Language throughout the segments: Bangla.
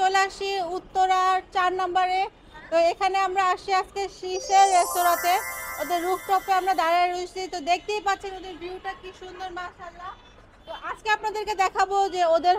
চলে আসি উত্তরার 4 নম্বরে। তো এখানে আমরা আসি আজকে সিসেল রেস্তোরাঁতে। ওদের রুফটপে আমরা দাঁড়িয়ে রয়েছি, তো দেখতেই পাচ্ছেন ওদের ভিউটা কি সুন্দর মাশাআল্লাহ। তো আজকে আপনাদেরকে দেখাবো যে ওদের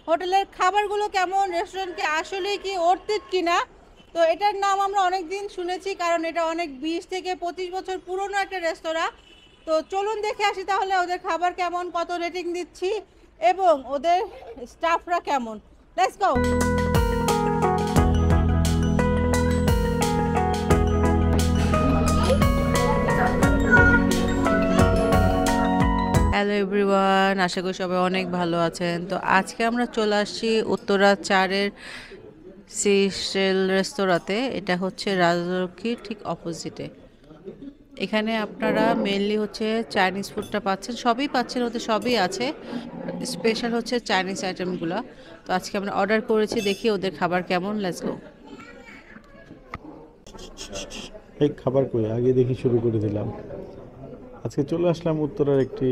হোটেলের খাবারগুলো কেমন, রেস্টুরেন্টকে আসলেই কি অর্থিত কিনা। তো এটার নাম আমরা অনেক দিন শুনেছি, কারণ এটা অনেক 20 থেকে 25 বছর পুরনো একটা রেস্তোরাঁ। তো চলুন দেখে আসি তাহলে ওদের খাবার কেমন, কত রেটিং দিচ্ছি এবং ওদের স্টাফরা কেমন। Let's go. হ্যালো এভরিওয়ান, আশা করি সবাই অনেক ভালো আছেন। তো আজকে আমরা চলে আসছি উত্তরা 4-এর সিসেল রেস্তোরাঁতে। এটা হচ্ছে রাজলক্ষ্মীর ঠিক অপোজিটে। এখানে আপনারা মেনলি হচ্ছে চাইনিজ ফুডটা পাচ্ছেন, সবই পাচ্ছেন, ওতে সবই আছে, স্পেশাল হচ্ছে চাইনিজ আইটেমগুলো। তো আজকে আমরা অর্ডার করেছি, দেখি ওদের খাবার কেমন। Let's go. এই খাবার কই আগে দেখি শুরু করে দিলাম। আজকে চলে আসলাম উত্তরার একটি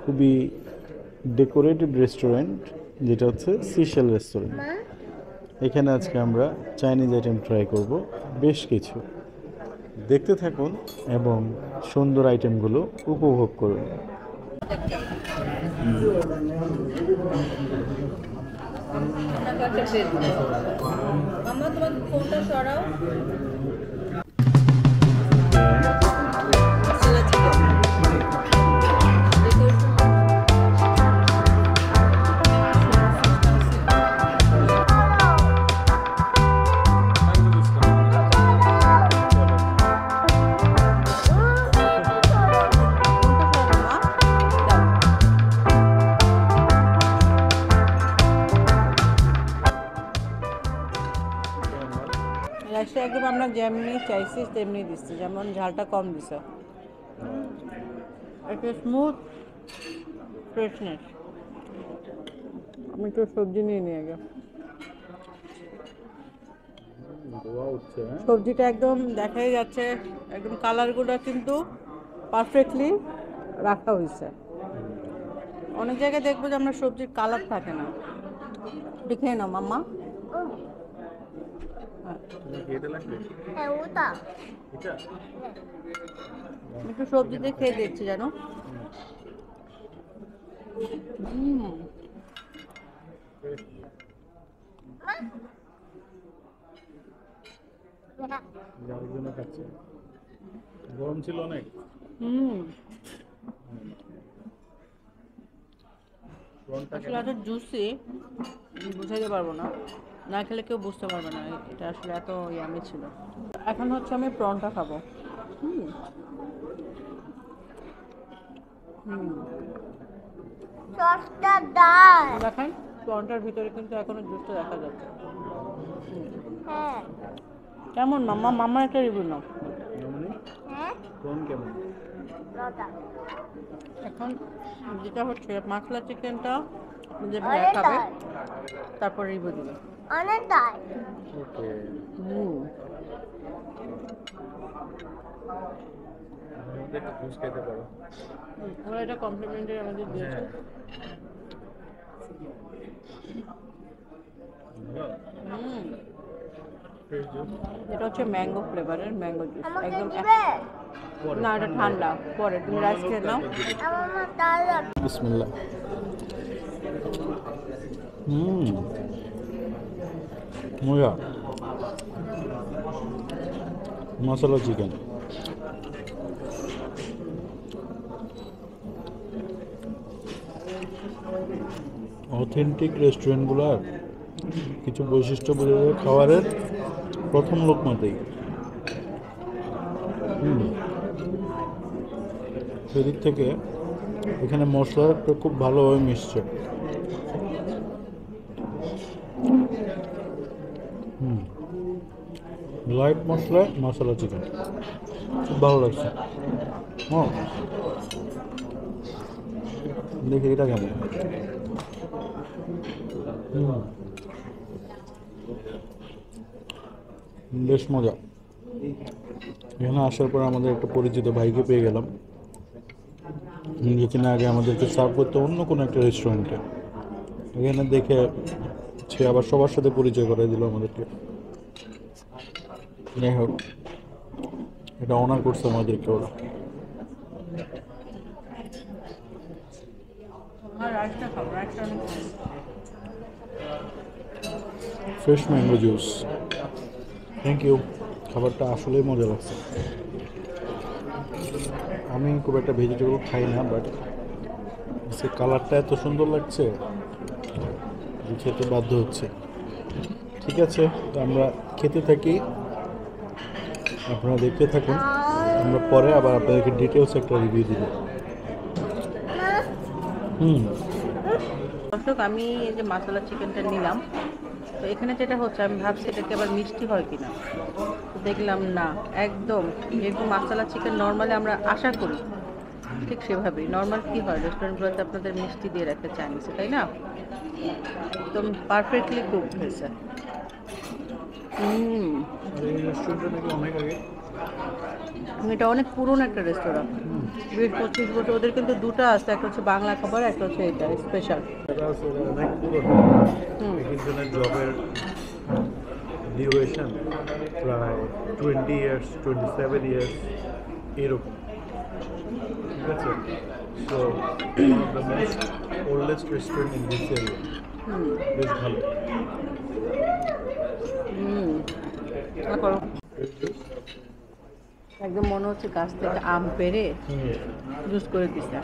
খুবই ডেকোরেটেড রেস্টুরেন্ট, যেটা হচ্ছে সিশেল রেস্টুরেন্ট। এখানে আজকে আমরা চাইনিজ আইটেম ট্রাই করব, বেশ কিছু। দেখতে থাকুন এবং সুন্দর আইটেমগুলো উপভোগ করুন। মামা তোমার ফোনটা সরাও। রাইসটা একদম আমরা যেমনি চাইছি তেমনি দিচ্ছি, যেমন ঝালটা কম দিছে, একটা স্মুথ ফ্রেশনেস। আমি একটু সবজি নিয়ে নিই আগে। সবজিটা একদম দেখাই যাচ্ছে, একদম কালারগুলো কিন্তু পারফেক্টলি রাখা হয়েছে। অনেক জায়গায় দেখবো যে আমরা সবজির কালার থাকে না। দেখে নাও মাম্মা। একটু সবজি দিয়ে খেয়ে দেখছি জানো। গরম ছিল অনেক। আসলে এত জুসি বুঝাইতে পারবো না, না খেলে কেউ বুঝতে পারবে না এটা আসলে এত ইয়ামি ছিল। এখন হচ্ছে আমি প্রনটা খাবো। দেখেন প্রনটার ভিতরে কিন্তু এখনো জুসটা দেখা যাচ্ছে। কেমন মাম্মা? মাম্মার একটা রিভিউ নাও। এখন যেটা হচ্ছে মাখলা চিকেনটা যে ভাইয়া খাবে, তারপর রিভিউ দিবে। অনেক দাই। ওকে। আমাদের একটু জুস খেতে পারো। ওরা এটা কমপ্লিমেন্টারি আমাদের দিয়েছে। এটা হচ্ছে ম্যাঙ্গো ফ্লেভারের ম্যাঙ্গো জুস, একদম। না এটা ঠান্ডা, পরে তুমি রাইস খেয়ে নাও। বিসমিল্লাহ। মজা। মশলা চিকেন অথেন্টিক রেস্টুরেন্টগুলোর কিছু বৈশিষ্ট্য বোঝা যায় খাবারের প্রথম লোকমাতেই। সেদিক থেকে এখানে মশলাটা খুব ভালোভাবে মিশছে। লাইট মশলা চিকেন খুব ভালো লাগছে। দেখি এটা কেমন। বেশ মজা। এখানে আসার পর আমাদের একটা পরিচিত ভাইকে পেয়ে গেলাম, যে কিনা আগে আমাদেরকে সার্ভ করতে অন্য কোনো একটা রেস্টুরেন্টে। এখানে দেখে সে আবার সবার সাথে পরিচয় করে দিল আমাদেরকে। যাই হোক, এটা অনার করছে আমাদেরকে ওরা। Fresh mango juice, thank you. খাবারটা আসলেই মজা লাগছে। আমি খুব একটা ভেজিটেবল খাই না, বাট সে কালারটা এত সুন্দর লাগছে যে খেতে বাধ্য হচ্ছে। ঠিক আছে, তো আমরা খেতে থাকি, আপনারা দেখতে থাকুন। আমরা পরে আবার আপনাদেরকে ডিটেলস একটা রিভিউ দিব। দর্শক, আমি এই যে মশলা চিকেনটা নিলাম, তো এখানে যেটা হচ্ছে আমি ভাবছি এটাকে আবার মিষ্টি হয় কিনা, তো দেখলাম না, একদম যেরকম মশলা চিকেন নর্মালি আমরা আশা করি ঠিক সেভাবেই। নর্মাল কি হয় রেস্টুরেন্টগুলোতে আপনাদের মিষ্টি দিয়ে রাখতে চাইনিজে, তাই না? একদম পারফেক্টলি কুক হয়েছে। এটা অনেক পুরনো একটা রেস্তোরাঁ, 20-25 বছর। ওদের কিন্তু দুটো আছে, একটা হচ্ছে বাংলা খাবার, একটা হচ্ছে এটা স্পেশাল। জবের ডিউরেশন প্রায় 20 ইয়ার্স, 27 ইয়ার্স এরকম। ঠিক আছে, so one of the most oldest restaurant in this area. বেশ ভালো। একদম মনে হচ্ছে গাছ থেকে আম পেড়ে জুস করে দিছে।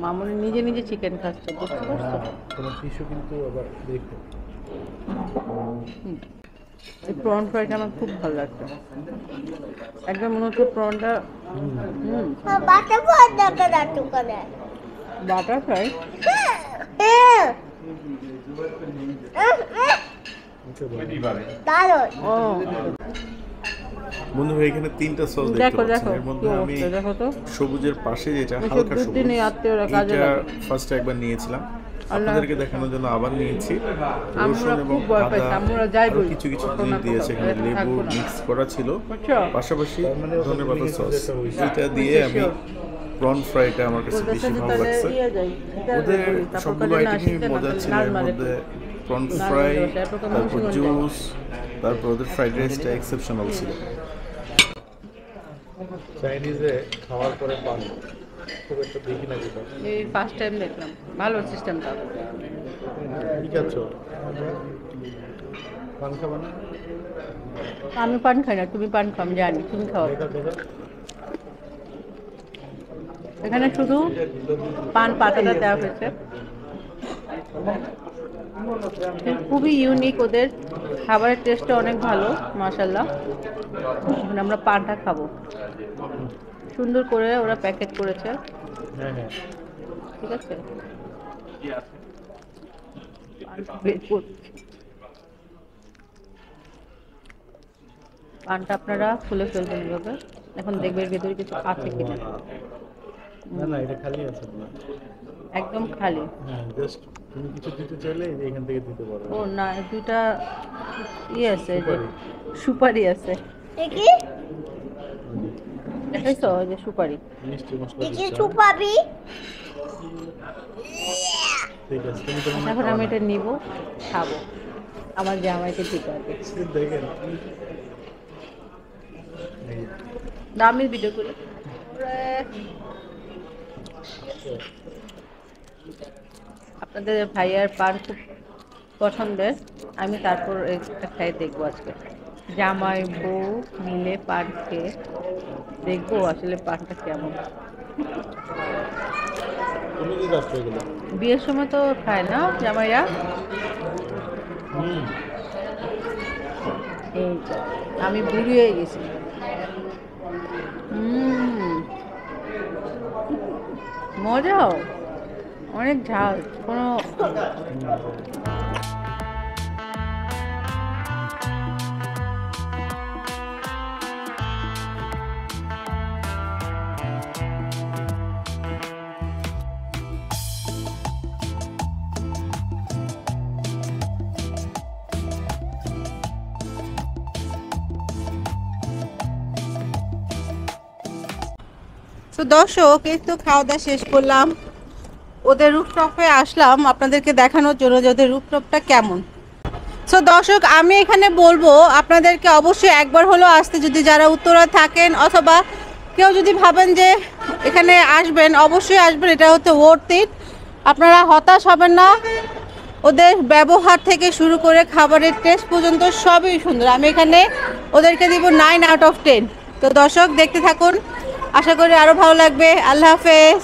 মামুনি নিজে নিজে চিকেন খাচ্ছে, বুঝতে পারছো? তোমার টিস্যু কিন্তু আবার দেখো। এই প্রন ফ্রাইটা আমার খুব ভালো লাগছে। একদম মনে হচ্ছে প্রনটা বাটার ফ্রাই দেখা যাচ্ছে ওখানে। বাটার ফ্রাই দারুণ। ও বন্ধু, এখানে 3টা সস দেখতে পাচ্ছেন। এর মধ্যে আমি সবুজের পাশে যেটা হালকা সবুজ, এটা ফার্স্ট একবার নিয়েছিলাম, আপনাদেরকে দেখানোর জন্য আবার নিয়েছি। রসুন এবং আদা, আরো কিছু কিছু জিনিস দিয়েছে, এখানে লেবু মিক্স করা ছিল, পাশাপাশি ধনেপাতা সস। এটা দিয়ে আমি প্রন ফ্রাইটা আমার কাছে বেশি ভালো লাগছে। ওদের সবগুলো আইটেমই মজা ছিল। এর মধ্যে প্রন ফ্রাই, তারপর জুস, তারপর ওদের ফ্রাইড রাইসটা এক্সেপশনাল ছিল। চাইনিজে খাওয়ার পরে পান খুব একটা দেখি না, যেটা এই ফার্স্ট টাইম দেখলাম। ভালো সিস্টেমটা। ঠিক আছে, পান খাবা না? আমি পান খাই না, তুমি পান খাও, আমি জানি তুমি খাও। এখানে শুধু পান পাতাটা দেওয়া হয়েছে, খুবই ইউনিক। ওদের খাবারের টেস্টটা অনেক ভালো, মাশাআল্লাহ। এখন আমরা পানটা খাবো, সুন্দর করে ওরা প্যাকেট করেছে। ঠিক আছে, পানটা আপনারা খুলে ফেলবেন এভাবে। এখন দেখবেন ভেতরে কিছু আছে কিনা। না, এটা খালি আছে। একদম খালি। হ্যাঁ, জাস্ট তুমি কিছু দিতে চাইলে এখান থেকে দিতে পারো। ও না, দুইটা আছে, যে সুপারি আছে। দেখি দেখাইছো যে সুপারি, মিষ্টি মশলা দেখি দিচ্ছ। সুপারি। ঠিক আছে, তুমি তো মনে এখন আমি এটা নিব, খাবো, আমার জামাইকে দিতে হবে। দেখেন দামি ভিডিও করি। আপনাদের ভাইয়ার পান খুব পছন্দের, আমি তারপর একটা খাই দেখবো আজকে। জামাই বউ মিলে পান খেয়ে দেখবো আসলে পানটা কেমন। তুমি কি কাজ করে গেলে? বিয়ের সময় তো খায় না জামাইরা। এই তো, আমি বুড়ি হয়ে গেছি। মজাও অনেক, ঝাল কোনো। তো দর্শক, এই তো খাওয়া দাওয়া শেষ করলাম, ওদের রুফটপে আসলাম আপনাদেরকে দেখানোর জন্য যে ওদের রুফটপটা কেমন। সো দর্শক, আমি এখানে বলবো আপনাদেরকে অবশ্যই একবার হলেও আসতে, যদি যারা উত্তরা থাকেন অথবা কেউ যদি ভাবেন যে এখানে আসবেন, অবশ্যই আসবেন। এটা হচ্ছে ওয়ার্থ ইট, আপনারা হতাশ হবেন না। ওদের ব্যবহার থেকে শুরু করে খাবারের টেস্ট পর্যন্ত সবই সুন্দর। আমি এখানে ওদেরকে দিব 9 আউট অফ 10। তো দর্শক, দেখতে থাকুন, আশা করি আরও ভালো লাগবে। আল্লাহ হাফেজ।